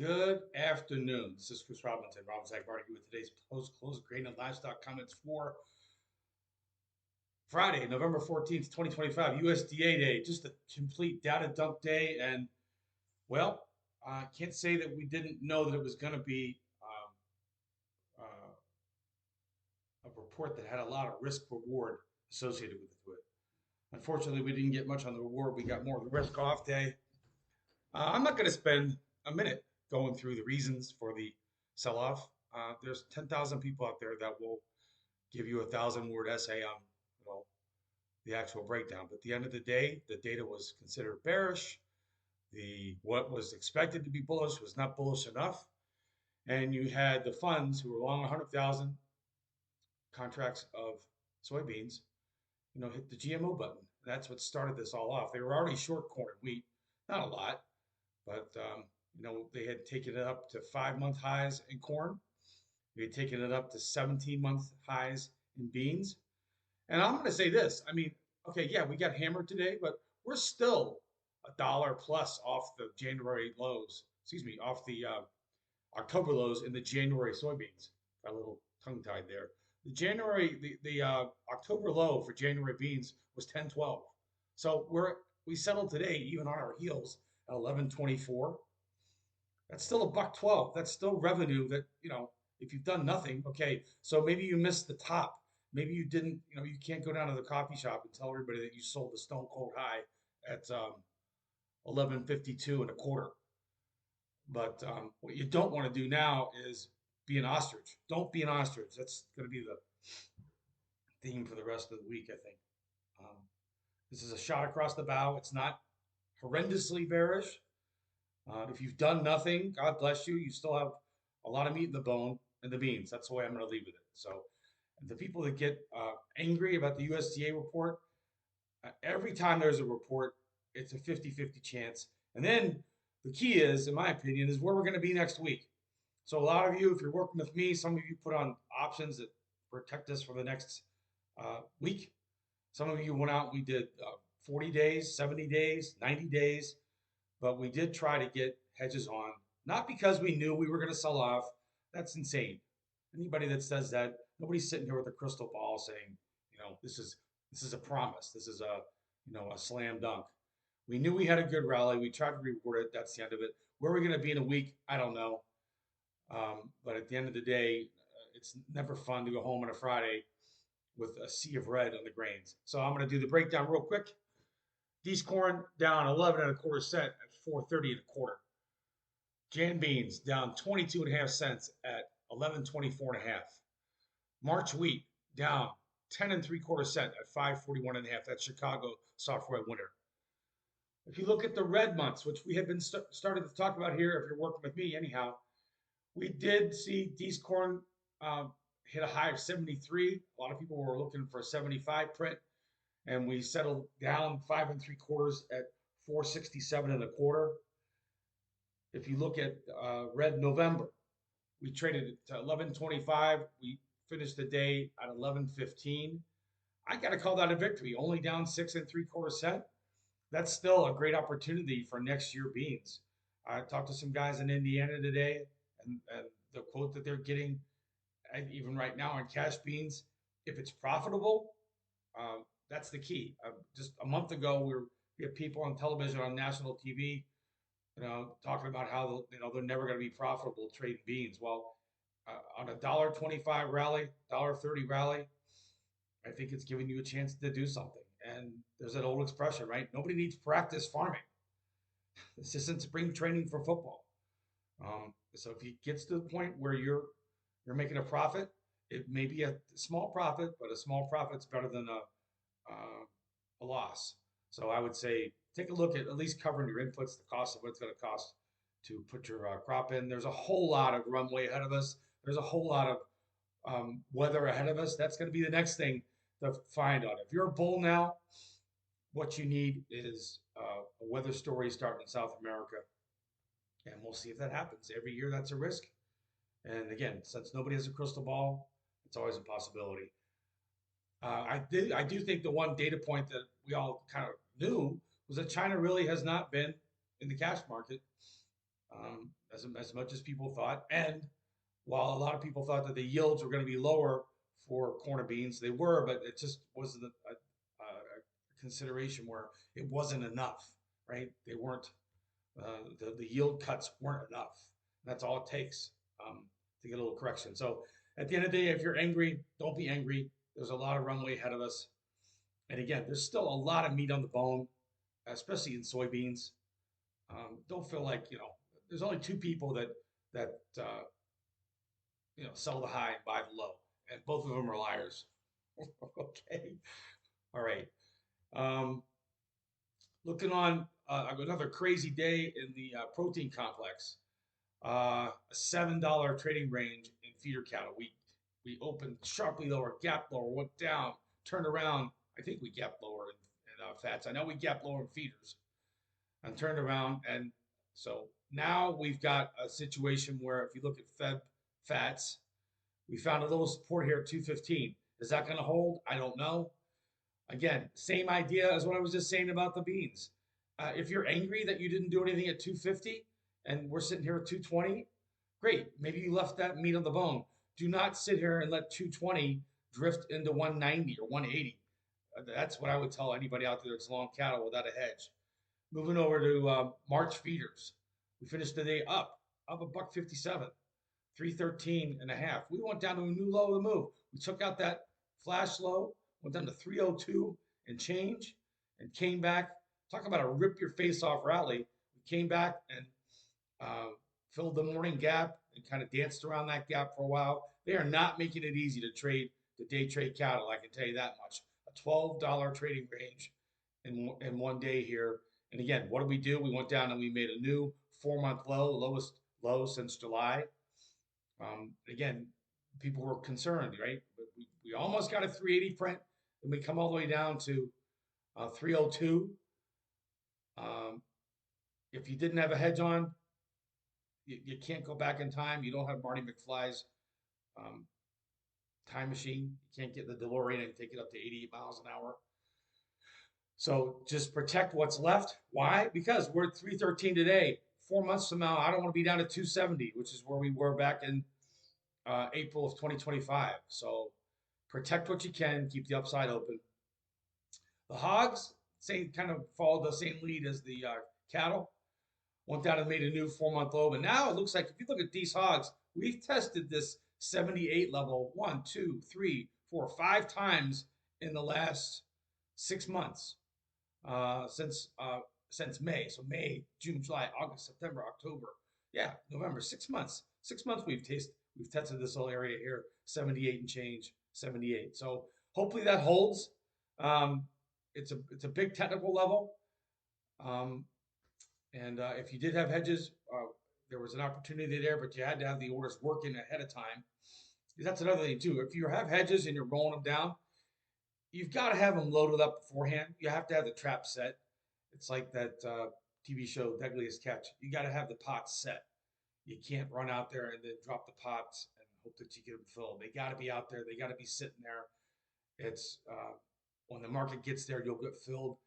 Good afternoon. This is Chris Robinson, Robinson Ag Market with today's post-close grain and livestock comments for Friday, November 14th, 2025, USDA day. Just a complete data dump day. And, well, I can't say that we didn't know that it was going to be a report that had a lot of risk reward associated with it. Unfortunately, we didn't get much on the reward. We got more of the risk off day. I'm not going to spend a minute going through the reasons for the sell-off. There's 10,000 people out there that will give you 1,000-word essay on, the actual breakdown. But at the end of the day, the data was considered bearish. The what was expected to be bullish was not bullish enough, and you had the funds who were long 100,000 contracts of soybeans, hit the GMO button. That's what started this all off. They were already short corn and wheat, not a lot, but they had taken it up to 5-month highs in corn. They had taken it up to 17-month highs in beans. And I'm going to say this. I mean, okay, yeah, we got hammered today, but we're still $1 plus off the January lows. Excuse me, off the October lows in the January soybeans. Got a little tongue tied there. The October low for January beans was 10.12. So we settled today even on our heels at 11.24. That's still $1.12. That's still revenue that, if you've done nothing, okay, so maybe you missed the top. Maybe you didn't, you can't go down to the coffee shop and tell everybody that you sold the stone cold high at 11.52 and a quarter. But what you don't want to do now is be an ostrich. Don't be an ostrich. That's going to be the theme for the rest of the week, I think. Um, this is a shot across the bow. It's not horrendously bearish. If you've done nothing, God bless you. You still have a lot of meat in the bone and the beans. That's the way I'm going to leave with it. So, the people that get angry about the USDA report, every time there's a report, it's a 50-50 chance. And then the key is, in my opinion, is where we're going to be next week. So a lot of you, if you're working with me, some of you put on options that protect us for the next week. Some of you went out and we did 40 days, 70 days, 90 days. But we did try to get hedges on, not because we knew we were going to sell off. That's insane. Anybody that says that, nobody's sitting here with a crystal ball saying, this is a promise. This is a slam dunk. We knew we had a good rally. We tried to reward it. That's the end of it. Where are we going to be in a week? I don't know. But at the end of the day, it's never fun to go home on a Friday with a sea of red on the grains. So I'm going to do the breakdown real quick. D's corn down 11 and a quarter cent at 4.30 and a quarter. Jan beans down 22 and a half cents at 11.24 and a half. March wheat down 10 and 3/4 cent at 5.41 and a half. That's Chicago soft red winter. If you look at the red months, which we have been started to talk about here, if you're working with me anyhow, we did see D's corn hit a high of 73. A lot of people were looking for a 75 print, and we settled down 5 3/4 at 4.67 and a quarter. If you look at red November, we traded it to 11.25. We finished the day at 11.15. I got to call that a victory. Only down 6 3/4 cent. That's still a great opportunity for next year beans. I talked to some guys in Indiana today, and the quote that they're getting, even right now on cash beans, if it's profitable, that's the key. Just a month ago, we had people on television on national TV, talking about how they're never going to be profitable trading beans. Well, on a $1.25 rally, $1.30 rally, I think it's giving you a chance to do something. And there's that old expression, right? Nobody needs practice farming. This isn't spring training for football. So if it gets to the point where you're making a profit, it may be a small profit, but a small profit's better than a loss. So I would say take a look at least covering your inputs, the cost of what it's going to cost to put your crop in. There's a whole lot of runway ahead of us. There's a whole lot of weather ahead of us. That's going to be the next thing to find out. If you're a bull now, what you need is a weather story starting in South America. And we'll see if that happens. Every year, that's a risk. And again, since nobody has a crystal ball, it's always a possibility. I do think the one data point that we all kind of knew was that China really has not been in the cash market. as much as people thought. And while a lot of people thought that the yields were going to be lower for corn and beans, they were, but it just wasn't a consideration where it wasn't enough, right? They weren't, the yield cuts weren't enough. That's all it takes to get a little correction. So at the end of the day, if you're angry, don't be angry. There's a lot of runway ahead of us. And again, there's still a lot of meat on the bone, especially in soybeans. Don't feel like, there's only two people that sell the high and buy the low, and both of them are liars. Okay, all right. Um, Looking on another crazy day in the protein complex. A $7 trading range in feeder cattle. We opened sharply lower, gap lower, went down, turned around. I think we gapped lower in fats. I know we gapped lower in feeders, and turned around. And so now we've got a situation where if you look at Fed fats, we found a little support here at 215. Is that going to hold? I don't know. Again, same idea as what I was just saying about the beans. If you're angry that you didn't do anything at 250 and we're sitting here at 220, great. Maybe you left that meat on the bone. Do not sit here and let 220 drift into 190 or 180. That's what I would tell anybody out there that's long cattle without a hedge. Moving over to March feeders. We finished the day up a buck 57, 313 and a half. We went down to a new low of the move. We took out that flash low, went down to 302 and change, and came back. Talk about a rip your face off rally. We came back and filled the morning gap and kind of danced around that gap for a while. They are not making it easy to trade, to day trade cattle. I can tell you that much. A $12 trading range in one day here. And again, what did we do? We went down and we made a new 4-month low, lowest low since July. Again, people were concerned, right? But we almost got a 380 print, and we come all the way down to 302. If you didn't have a hedge on, you can't go back in time. You don't have Marty McFly's um, time machine. You can't get the DeLorean and take it up to 88 miles an hour. So just protect what's left. Why? Because we're at 313 today. 4 months from now, I don't want to be down at 270, which is where we were back in April of 2025. So protect what you can, keep the upside open. The hogs, same kind of followed the same lead as the cattle. Went down and made a new 4-month low. But now it looks like if you look at these hogs, we've tested this 78 level 1, 2, 3, 4, 5 times in the last 6 months since May. So May, June, July, August, September, October, yeah, November. 6 months. 6 months we've tested this whole area here, 78 and change, 78. So hopefully that holds. It's a big technical level. And if you did have hedges, there was an opportunity there, but you had to have the orders working ahead of time. That's another thing too. If you have hedges and you're rolling them down, you've got to have them loaded up beforehand. You have to have the trap set. It's like that TV show Deadliest Catch. You got to have the pots set. You can't run out there and then drop the pots and hope that you get them filled. They got to be out there. They got to be sitting there. It's when the market gets there, you'll get filled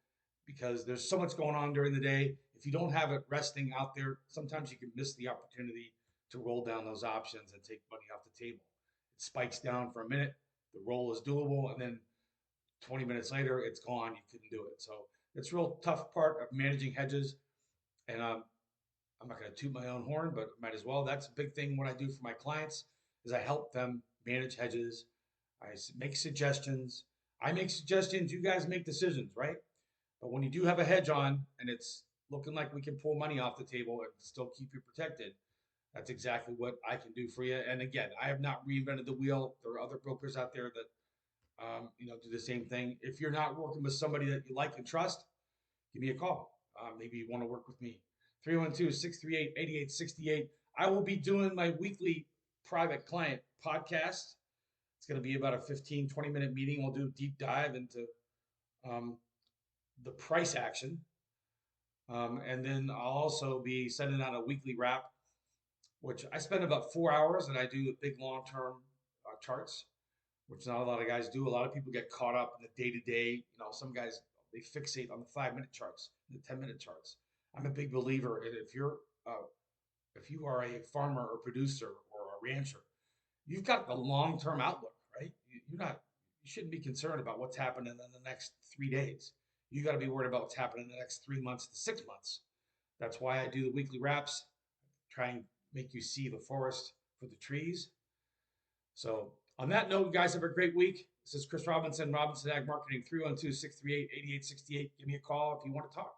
because there's so much going on during the day. If you don't have it resting out there, sometimes you can miss the opportunity to roll down those options and take money off the table. It spikes down for a minute, the roll is doable, and then 20 minutes later, it's gone. You couldn't do it. So it's a real tough part of managing hedges. And I'm not going to toot my own horn, but might as well. That's a big thing. What I do for my clients is I help them manage hedges. I make suggestions. I make suggestions. You guys make decisions, right? But when you do have a hedge on and it's looking like we can pull money off the table and still keep you protected, that's exactly what I can do for you. And again, I have not reinvented the wheel. There are other brokers out there that do the same thing. If you're not working with somebody that you like and trust, give me a call. Maybe you want to work with me. 312-638-8868. I will be doing my weekly private client podcast. It's going to be about a 15, 20-minute meeting. We'll do a deep dive into the price action. And then I'll also be sending out a weekly wrap, which I spend about 4 hours, and I do the big long-term charts, which not a lot of guys do. A lot of people get caught up in the day-to-day. Some guys, they fixate on the 5-minute charts, the 10-minute charts. I'm a big believer in if you're if you are a farmer or producer or a rancher, you've got the long term outlook, right? You're not, you shouldn't be concerned about what's happening in the next 3 days. You got to be worried about what's happening in the next 3 months to 6 months. That's why I do the weekly wraps, try and make you see the forest for the trees. So, on that note, guys, have a great week. This is Chris Robinson, Robinson Ag Marketing, 312 638 8868. Give me a call if you want to talk.